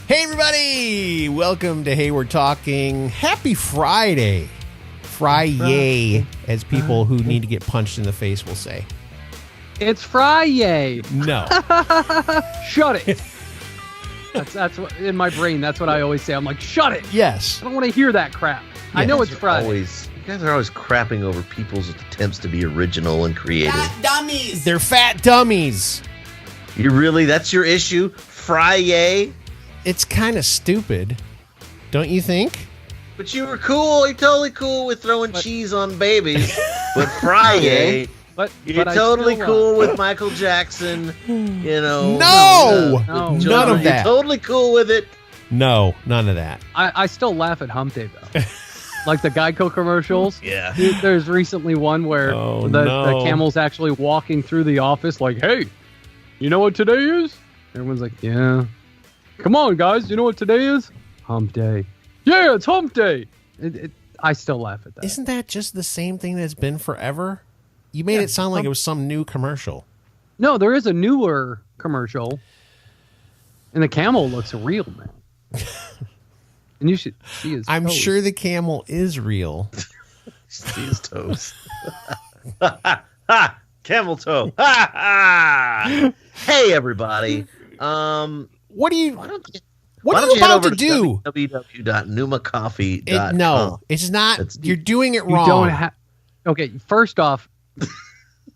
Hey everybody! Welcome to Hey We're Talking. Happy Friday. Friday, as people who need to get punched in the face will say. It's Friday. No. Shut it. That's what in my brain. That's what I always say. I'm like, shut it. Yes. I don't want to hear that crap. I know it's Friday. You guys are always crapping over people's attempts to be original and creative. Fat dummies. They're fat dummies. That's your issue? Friday? It's kind of stupid, don't you think? But you were cool. You're totally cool with throwing cheese on babies. But Friday, you're totally cool with Michael Jackson. You know. No! None of that. You're totally cool with it. No, none of that. I still laugh at Hump Day, though. Like the Geico commercials. Yeah. There's recently one where the camel's actually walking through the office like, hey, you know what today is? Everyone's like, yeah. Come on, guys. You know what today is? Hump Day. Yeah, it's Hump Day. I still laugh at that. Isn't that just the same thing that's been forever? You made it sound like it was some new commercial. No, there is a newer commercial. And the camel looks real, man. And you should see his I'm toes. sure the camel is real. See his toes. Ha! Camel toe. Ha! Hey, everybody. What are you about to do? www.numacoffee.com. No, it's not. You're doing it wrong. You don't have. Okay, first off,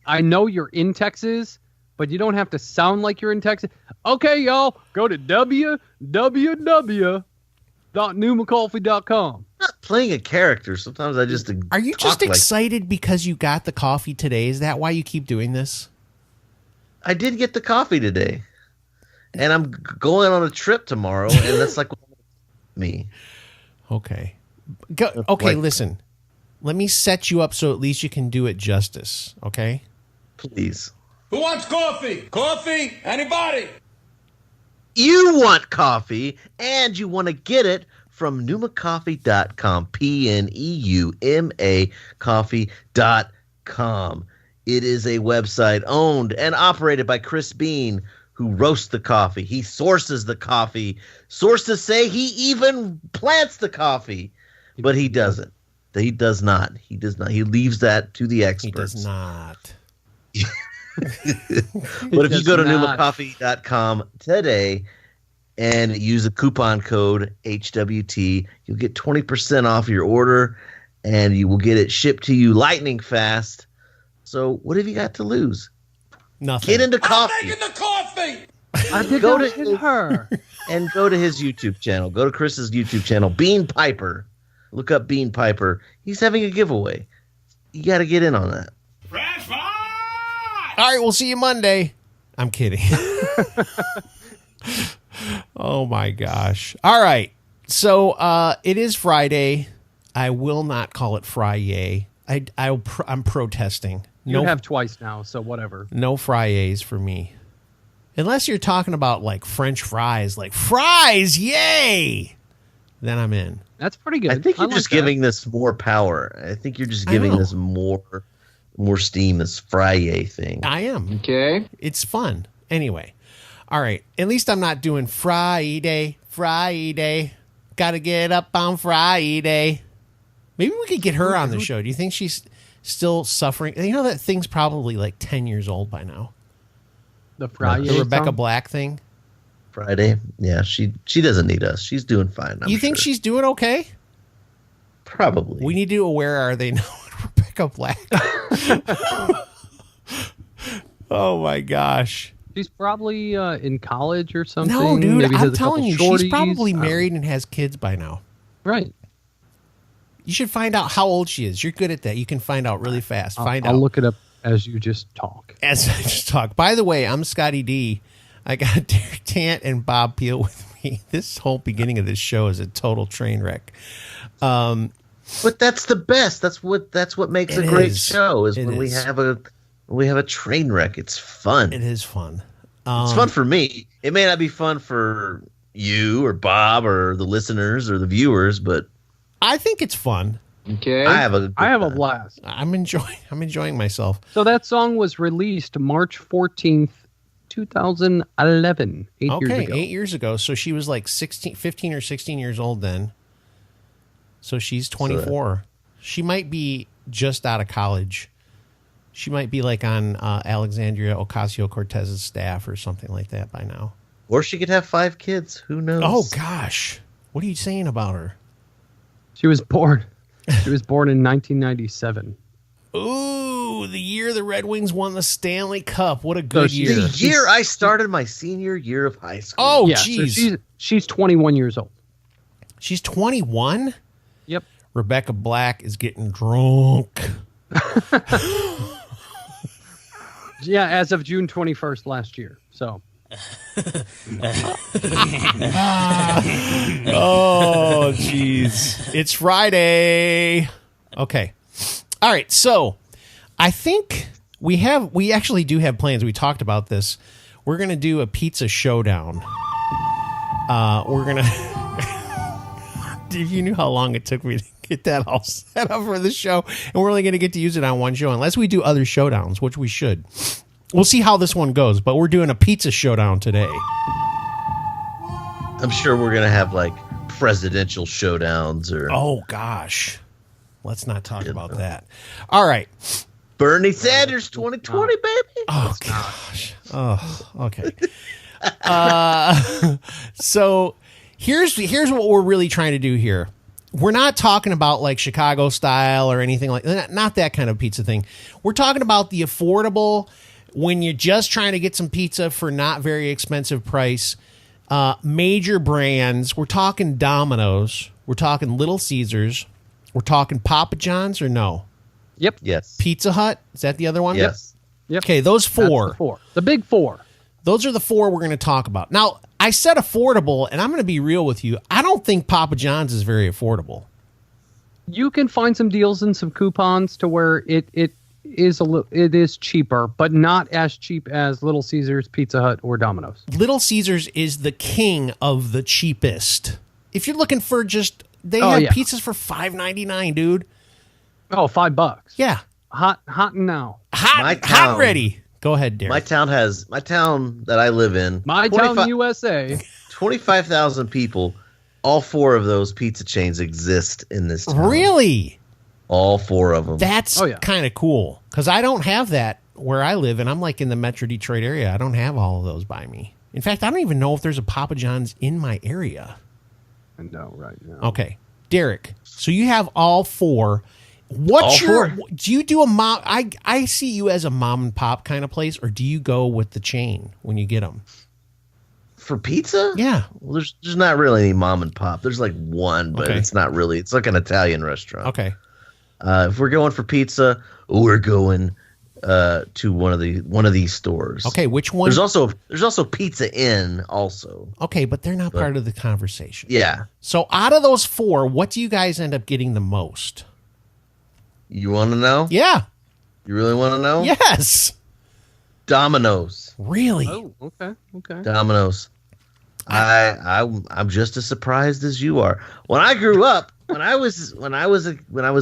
I know you're in Texas, but you don't have to sound like you're in Texas. Okay, y'all, go to www.numacoffee.com. I'm not playing a character. Sometimes I just Are you just excited because you got the coffee today? Is that why you keep doing this? I did get the coffee today. And I'm going on a trip tomorrow, and that's like me. Okay. Listen. Let me set you up so at least you can do it justice, okay? Please. Who wants coffee? Coffee? Anybody? You want coffee, and you want to get it from numacoffee.com. PNEUMA coffee.com. It is a website owned and operated by Chris Bean, who roasts the coffee. He sources the coffee. Sources say he even plants the coffee, but he doesn't. He does not. He does not. He leaves that to the experts. He does not. But if you go to numacoffee.com today and use the coupon code HWT, you'll get 20% off your order, and you will get it shipped to you lightning fast. So what have you got to lose? Nothing. Get into coffee. I'm making the coffee. I did go to her. And go to his YouTube channel. Go to Chris's YouTube channel, Bean Piper. Look up Bean Piper. He's having a giveaway. You got to get in on that. Fresh fire! All right, we'll see you Monday. I'm kidding. Oh, my gosh. All right. So it is Friday. I will not call it Friday. I'm protesting. You have twice now, so whatever. No Fridays for me. Unless you're talking about like French fries, like fries, yay! Then I'm in. That's pretty good. I think you're just giving this more power. I think you're just giving this more steam, this Friday thing. I am. Okay. It's fun. Anyway. All right. At least I'm not doing Friday. Gotta get up on Friday. Maybe we could get her on the show. Do you think she's still suffering? You know that thing's probably like 10 years old by now. The Friday The Rebecca Black thing? Friday? Yeah, she doesn't need us. She's doing fine. You think she's doing okay? Probably. We need to do a Where Are They Now with Rebecca Black. Oh my gosh. She's probably in college or something. No, dude, Maybe I'm telling you, she's probably shorties. married and has kids by now. Right. You should find out how old she is. You're good at that. You can find out really fast. I'll look it up as you just talk. As I just talk. By the way, I'm Scotty D. I got Derek Tant and Bob Peel with me. This whole beginning of this show is a total train wreck. But that's the best. That's what makes a great show is when we have a train wreck. It's fun. It is fun. It's fun for me. It may not be fun for you or Bob or the listeners or the viewers, but I think it's fun. Okay. I have a blast. I'm enjoying myself. So that song was released March 14th, 2011, 8 years Okay, ago. 8 years ago. So she was like 15 or 16 years old then. So she's 24. She might be just out of college. She might be like on Alexandria Ocasio-Cortez's staff or something like that by now. Or she could have 5 kids. Who knows? Oh, gosh. What are you saying about her? She was born in 1997. Ooh, the year the Red Wings won the Stanley Cup. What a good year. The year I started my senior year of high school. Oh, Yeah, jeez. so she's 21 years old. She's 21? Yep. Rebecca Black is getting drunk. Yeah, as of June 21st last year. So. Oh, jeez. It's Friday. Okay. All right. So I think we actually do have plans. We talked about this. We're going to do a pizza showdown. We're going to. If you knew how long it took me to get that all set up for the show, and we're only going to get to use it on one show unless we do other showdowns, which we should. We'll see how this one goes, but we're doing a pizza showdown today. I'm sure we're going to have like presidential showdowns or Oh, gosh. Let's not talk about that. All right. Bernie Sanders 2020, baby. Oh, gosh. Oh, okay. So here's what we're really trying to do here. We're not talking about like Chicago style or anything like that. Not that kind of pizza thing. We're talking about the affordable, when you're just trying to get some pizza for not very expensive price, major brands. We're talking Domino's. We're talking Little Caesars. We're talking Papa John's or no? Yep. Yes. Pizza Hut. Is that the other one? Yes. Yep. Okay, those That's four. the four. The big four. Those are the four we're going to talk about. Now, I said affordable, and I'm going to be real with you. I don't think Papa John's is very affordable. You can find some deals and some coupons to where it is cheaper, but not as cheap as Little Caesars, Pizza Hut, or Domino's. Little Caesars is the king of the cheapest. If you're looking for just, they have pizzas for $5.99, dude. Oh, $5. Yeah. Hot and now. Hot and ready. Go ahead, Derek. My town that I live in. My town, USA. 25,000 people. All 4 of those pizza chains exist in this town. Really? All 4 of them. That's kind of cool because I don't have that where I live, and I'm like in the Metro Detroit area. I don't have all of those by me. In fact, I don't even know if there's a Papa John's in my area. I know right now. Okay, Derek. So you have all 4. What's All your? 4? Do you do a mom? I see you as a mom and pop kind of place, or do you go with the chain when you get them? For pizza? Yeah. Well, there's not really any mom and pop. There's like one, but it's not really. It's like an Italian restaurant. Okay. If we're going for pizza, we're going to one of these stores. Okay, which one? There's also Pizza Inn also. Okay, but they're not part of the conversation. Yeah. So out of those 4, what do you guys end up getting the most? You want to know? Yeah. You really want to know? Yes. Domino's. Really? Oh, okay. Domino's. I'm just as surprised as you are. When I grew up, when I was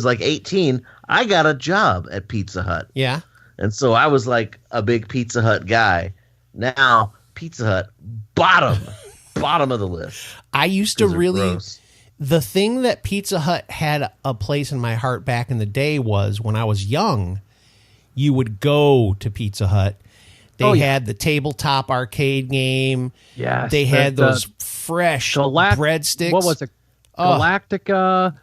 like 18, I got a job at Pizza Hut. Yeah. And so I was like a big Pizza Hut guy. Now Pizza Hut bottom of the list. I used to really gross. The thing that Pizza Hut had a place in my heart back in the day was when I was young, you would go to Pizza Hut. They had the tabletop arcade game. Yes. They had those fresh breadsticks. What was it? Galactica.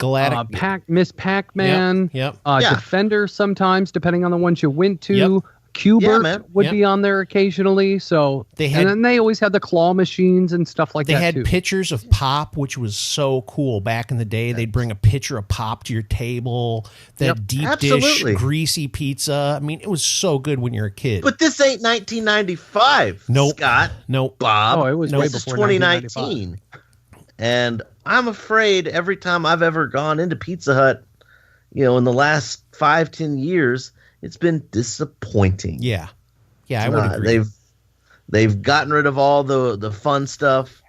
Miss Pac-Man. Yep. Defender sometimes, depending on the ones you went to. Yep. Cubert would be on there occasionally. So and then they always had the claw machines and stuff like that. They had too. pictures of pop, which was so cool back in the day. They'd bring a pitcher of pop to your table. That deep dish greasy pizza. I mean, it was so good when you're a kid. But this ain't 1995. Nope. Scott. Nope. Bob. Oh, it was way before 2019. And I'm afraid every time I've ever gone into Pizza Hut, in the last 5-10 years, it's been disappointing. Yeah. Yeah, I would agree. They've gotten rid of all the fun stuff,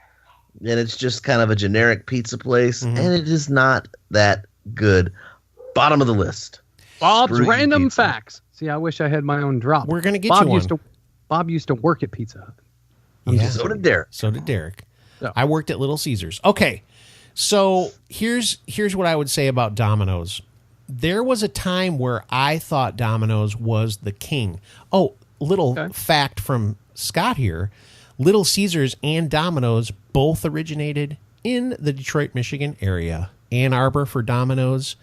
and it's just kind of a generic pizza place, and it is not that good. Bottom of the list. Bob's Random Facts. See, I wish I had my own drop. We're going to get Bob you one. Bob used to work at Pizza Hut. Yeah. So did Derek. So did Derek. Yeah. I worked at Little Caesars. Okay. So here's what I would say about Domino's. There was a time where I thought Domino's was the king. Oh, little fact from Scott here. Little Caesars and Domino's both originated in the Detroit, Michigan area. Ann Arbor for Domino's,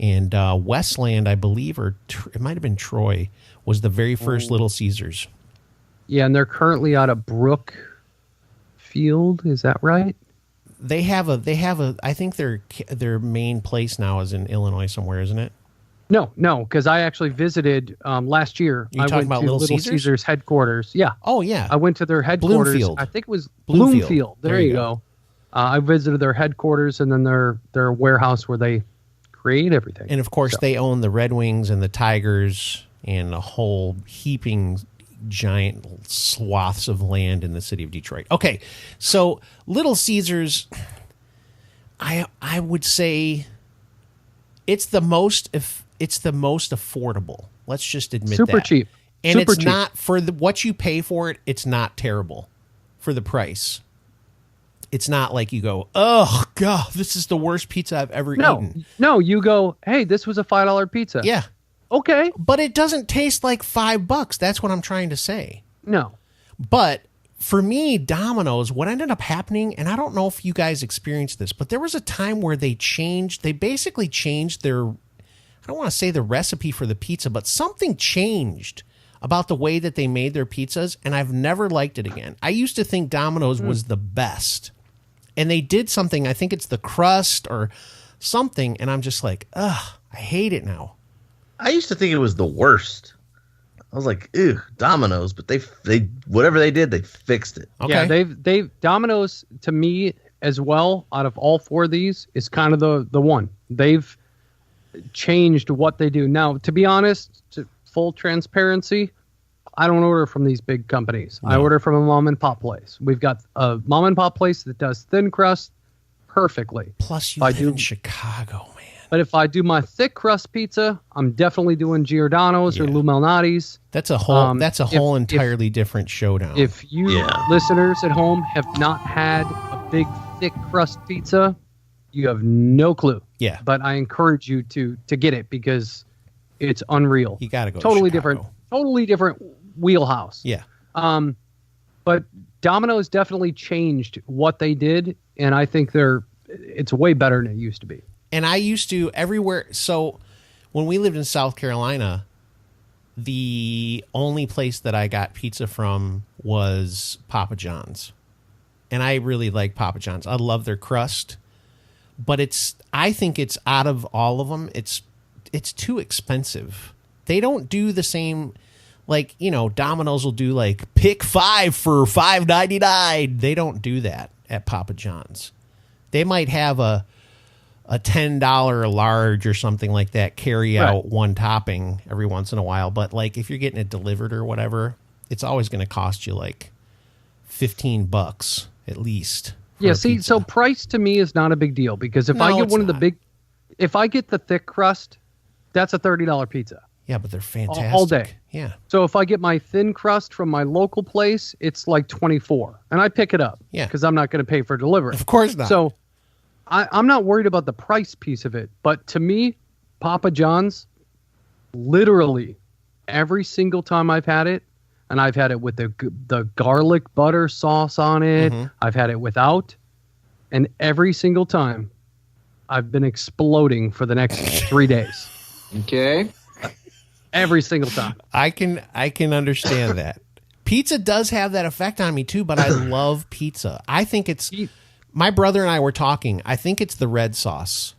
and Westland, I believe, or it might have been Troy, was the very first Little Caesars. Yeah, and they're currently out of Brookfield. Is that right? They have a. I think their main place now is in Illinois somewhere, isn't it? No, because I actually visited last year. You I talking went about to Little Little Caesars? Caesars headquarters. Yeah. Oh yeah. I went to their headquarters. Bloomfield. I think it was Bloomfield. Bloomfield. There you go. I visited their headquarters and then their warehouse where they create everything. And of course, they own the Red Wings and the Tigers and a whole heaping giant swaths of land in the city of Detroit. Okay, so Little Caesars, I would say it's the most affordable. Let's just admit Super that. cheap. And Super it's cheap. not for what you pay for it. It's not terrible for the price. It's not like you go, oh God, this is the worst pizza I've ever eaten. No, you go, hey, this was a $5 pizza. Yeah. Okay. But it doesn't taste like $5. That's what I'm trying to say. No. But for me, Domino's, what ended up happening, and I don't know if you guys experienced this, but there was a time where they basically changed their, I don't want to say the recipe for the pizza, but something changed about the way that they made their pizzas, and I've never liked it again. I used to think Domino's was the best. And they did something, I think it's the crust or something, and I'm just like, ugh, I hate it now. I used to think it was the worst. I was like, ew, Domino's, but they whatever they did, they fixed it. Okay. Yeah, they've Domino's to me as well. Out of all four of these, is kind of the one. They've changed what they do now. To be honest, to full transparency, I don't order from these big companies. No. I order from a mom and pop place. We've got a mom and pop place that does thin crust perfectly. Plus, you live in Chicago, man. But if I do my thick crust pizza, I'm definitely doing Giordano's or Lou Malnati's. That's a whole entirely different showdown. If you listeners at home have not had a big thick crust pizza, you have no clue. Yeah. But I encourage you to get it because it's unreal. You got to go. Totally to Chicago. totally different wheelhouse. Yeah. But Domino's definitely changed what they did, and I think it's way better than it used to be. And I used to everywhere. So when we lived in South Carolina, the only place that I got pizza from was Papa John's. And I really like Papa John's. I love their crust. But I think it's out of all of them, it's too expensive. They don't do the same, like, Domino's will do like pick 5 for $5.99. They don't do that at Papa John's. They might have a $10 large or something like that, carry out one topping every once in a while. But like if you're getting it delivered or whatever, it's always going to cost you like $15 at least. Yeah, see, so price to me is not a big deal because if I get if I get the thick crust, that's a $30 pizza. Yeah, but they're fantastic. All day. Yeah. So if I get my thin crust from my local place, it's like $24. And I pick it up. Yeah. Because I'm not going to pay for delivery. Of course not. So I'm not worried about the price piece of it. But to me, Papa John's, literally every single time I've had it, and I've had it with the garlic butter sauce on it. Mm-hmm. I've had it without. And every single time, I've been exploding for the next 3 days. Okay. Every single time. I can understand that. Pizza does have that effect on me too, but I love pizza. I think it's my brother and I were talking. I think it's the red sauce.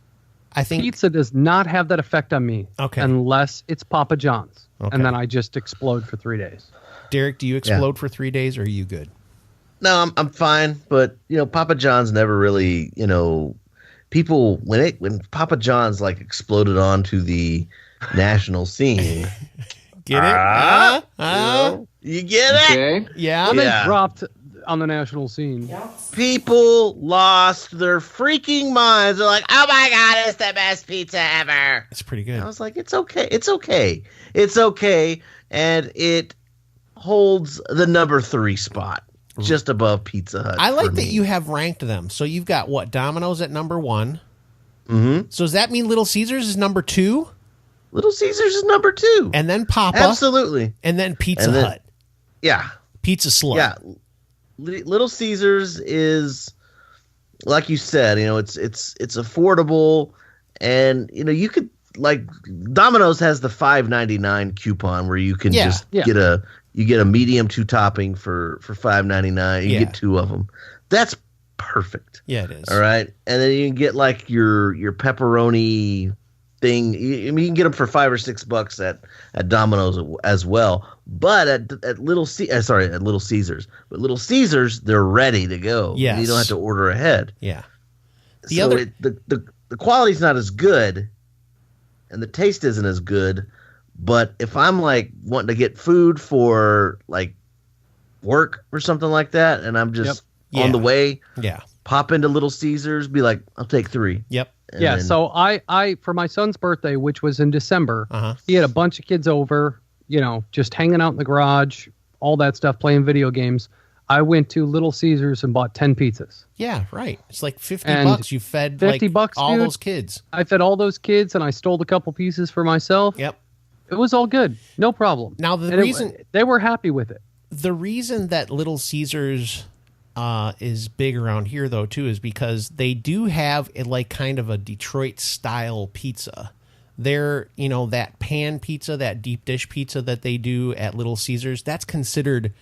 I think pizza does not have that effect on me unless it's Papa John's. Okay. And then I just explode for 3 days. Derek, do you explode for 3 days or are you good? No, I'm fine, but Papa John's never really, people when Papa John's like exploded onto the national scene. Get it? You get it? Okay. Yeah. When they dropped on the national scene. People lost their freaking minds. They're like, "Oh my God, it's the best pizza ever." It's pretty good. I was like, "It's okay. It's okay. It's okay." And holds the number 3 spot, just above Pizza Hut. I like that you have ranked them. So you've got what? Domino's at number 1. Mm-hmm. So does that mean Little Caesars is number 2? Little Caesars is number 2. And then Papa. Absolutely. And then Pizza Hut. Yeah. Pizza Slut. Yeah. Little Caesars is, like you said, it's affordable, and you could, like, Domino's has the $5.99 coupon where you can just get a medium 2 topping for $5.99. You get 2 of them. That's perfect. Yeah, it is. All right, and then you can get like your pepperoni thing. You can get them for $5 or $6 at Domino's as well. But at Little Caesars. But Little Caesars, they're ready to go. Yes. You don't have to order ahead. Yeah. The quality's not as good, and the taste isn't as good. But if I'm like wanting to get food for like work or something like that, and I'm just on the way, pop into Little Caesars, be like, I'll take 3. Yep. Yeah, so I for my son's birthday, which was in December, he had a bunch of kids over, just hanging out in the garage, all that stuff, playing video games. I went to Little Caesars and bought 10 pizzas. Yeah, right. It's like $50. You fed $50, all dude. those kids. I fed all those kids, and I stole a couple pieces for myself. Yep. It was all good. No problem. Now, they were happy with it. The reason that Little Caesars is big around here, though, too, is because they do have kind of a Detroit style pizza. They're, that pan pizza, that deep dish pizza that they do at Little Caesars, that's considered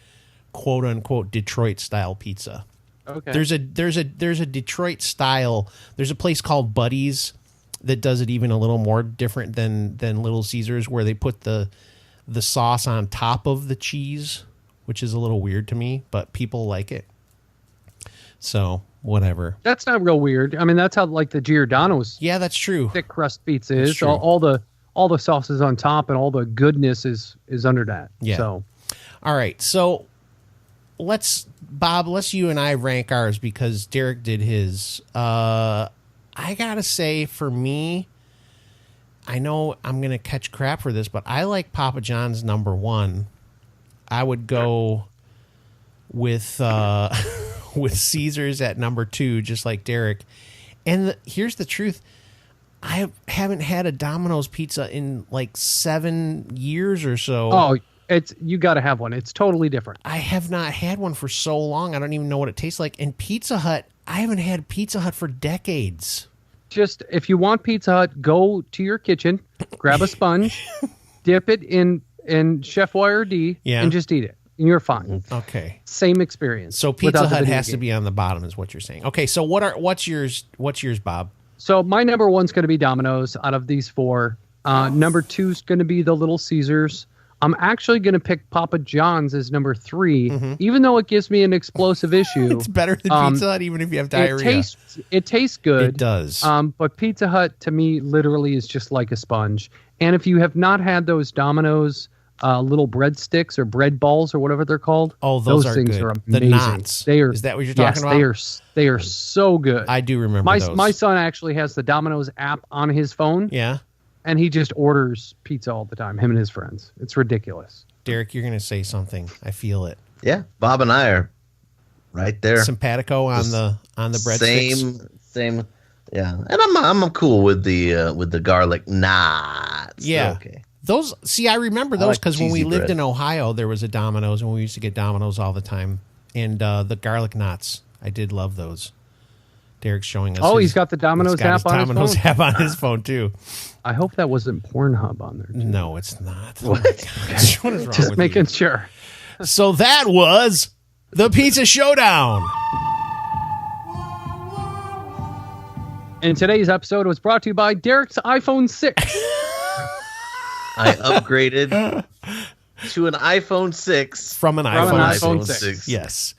quote unquote Detroit style pizza. Okay. There's a Detroit style. There's a place called Buddy's that does it even a little more different than Little Caesars, where they put the sauce on top of the cheese, which is a little weird to me, but people like it. So whatever. That's not real weird. I mean, that's how like the Giordano's. Yeah, that's true. Thick crust pizza is. All the sauces on top and all the goodness is under that. Yeah. So, all right. So let's you and I rank ours because Derek did his. I gotta say, for me, I know I'm gonna catch crap for this, but I like Papa John's number 1. I would go with with Caesars at number 2, just like Derek. And here's the truth: I haven't had a Domino's pizza in like 7 years or so. Oh, you got to have one. It's totally different. I have not had one for so long. I don't even know what it tastes like. And Pizza Hut, I haven't had Pizza Hut for decades. Just if you want Pizza Hut, go to your kitchen, grab a sponge, dip it in Chef Boyardee, and just eat it. And you're fine. Okay. Same experience. So Pizza Hut has to be on the bottom, is what you're saying. Okay. So what's yours? What's yours, Bob? So my number 1's going to be Domino's out of these 4. Number 2's going to be the Little Caesars. I'm actually going to pick Papa John's as number 3, even though it gives me an explosive issue. It's better than Pizza Hut, even if you have diarrhea. It tastes good. It does. But Pizza Hut, to me, literally is just like a sponge. And if you have not had those Domino's little breadsticks or bread balls or whatever they're called, those are things good. are amazing. The knots. Is that what you're talking about? They are so good. I do remember those. My son actually has the Domino's app on his phone. Yeah. And he just orders pizza all the time, him and his friends. It's ridiculous. Derek, you're going to say something. I feel it. Yeah, Bob and I are right there. Simpatico on the breadsticks. Same. Yeah, and I'm cool with the garlic knots. Yeah. Okay. Those. See, I remember those because when we lived bread. in Ohio, there was a Domino's, and we used to get Domino's all the time. And the garlic knots, I did love those. Derek's showing us. Oh, he's got the Domino's app on his phone. Domino's app on his phone too. I hope that wasn't Pornhub on there. Too. No, it's not. What? What is wrong Just with making you? sure. So that was the Pizza Showdown. And today's episode was brought to you by Derek's iPhone 6. I upgraded to an iPhone 6 from an iPhone 6. Yes.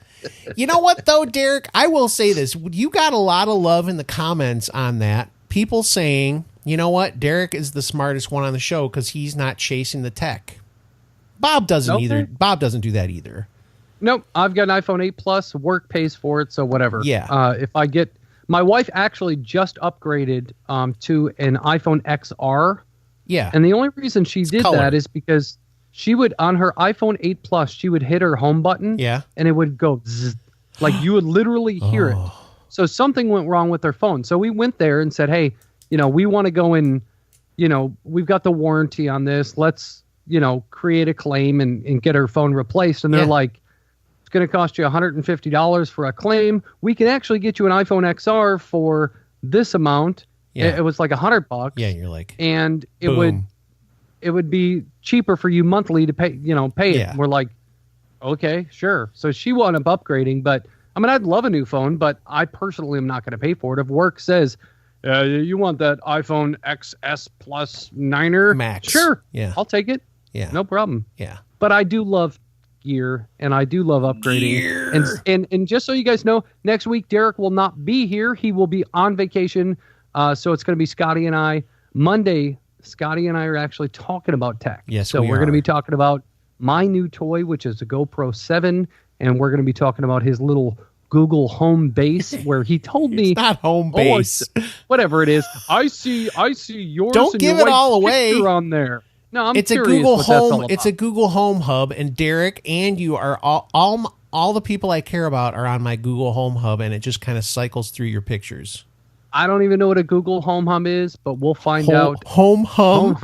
You know what, though, Derek? I will say this. You got a lot of love in the comments on that. People saying, you know what? Derek is the smartest one on the show because he's not chasing the tech. Bob doesn't either. Bob doesn't do that either. Nope. I've got an iPhone 8 Plus. Work pays for it, so whatever. Yeah. If I get... My wife actually just upgraded to an iPhone XR. Yeah. And the only reason she did color. that is because she would, on her iPhone 8 Plus, she would hit her home button. Yeah. And it would go zzz, like you would literally hear it. So something went wrong with her phone. So we went there and said, hey, we want to go in, we've got the warranty on this. Let's, create a claim and get her phone replaced. And they're like, it's going to cost you $150 for a claim. We can actually get you an iPhone XR for this amount. Yeah. It was like $100. Yeah, you're like, and it boom. would be cheaper for you monthly to pay it. Yeah. We're like, okay, sure. So she wound up upgrading, but I mean, I'd love a new phone, but I personally am not going to pay for it. If work says, you want that iPhone XS Plus 9er? Max. Sure. Yeah. I'll take it. Yeah. No problem. Yeah. But I do love gear, and I do love upgrading. Gear. And just so you guys know, next week Derek will not be here. He will be on vacation. So it's going to be Scotty and I. Monday, Scotty and I are actually talking about tech. Yes, so we're going to be talking about my new toy, which is a GoPro 7, and we're going to be talking about his little Google Home base, where he told me it's not home base, whatever it is. I see yours. Don't and give your it all wife's away picture on there. No, I'm it's a curious Google what that's all Home. about. It's a Google Home hub, and Derek and you are all the people I care about are on my Google Home hub, and it just kind of cycles through your pictures. I don't even know what a Google Home hub is, but we'll find out. Home hub.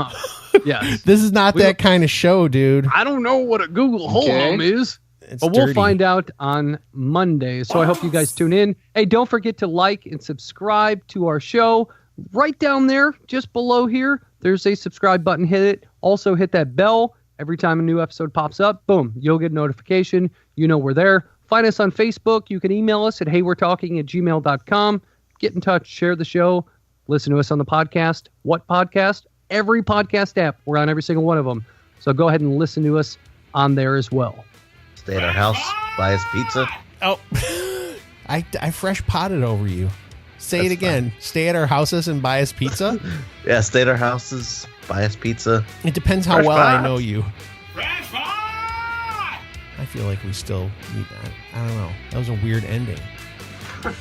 Yes. This is not that kind of show, dude. I don't know what a Google Home hub is. But we'll find out on Monday. So I hope you guys tune in. Hey, don't forget to like and subscribe to our show. Right down there, just below here, there's a subscribe button. Hit it. Also hit that bell. Every time a new episode pops up, boom, you'll get a notification. You know we're there. Find us on Facebook. You can email us at heywe'retalking@gmail.com. Get in touch. Share the show. Listen to us on the podcast. What podcast? Every podcast app. We're on every single one of them. So go ahead and listen to us on there as well. Stay at our house, buy us pizza. Oh, I fresh potted over you. Say it again. Fine. Stay at our houses and buy us pizza? Yeah, stay at our houses, buy us pizza. It depends how fresh well pot. I know you. Fresh pot! I feel like we still need that. I don't know. That was a weird ending.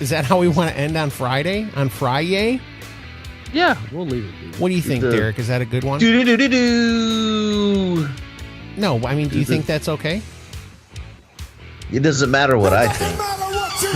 Is that how we want to end on Friday? On Friday? Yeah, we'll leave it. What do you think, Derek? Is that a good one? Do-do-do-do-do. No, I mean, do you think that's okay? It doesn't matter what I think. Doesn't matter what you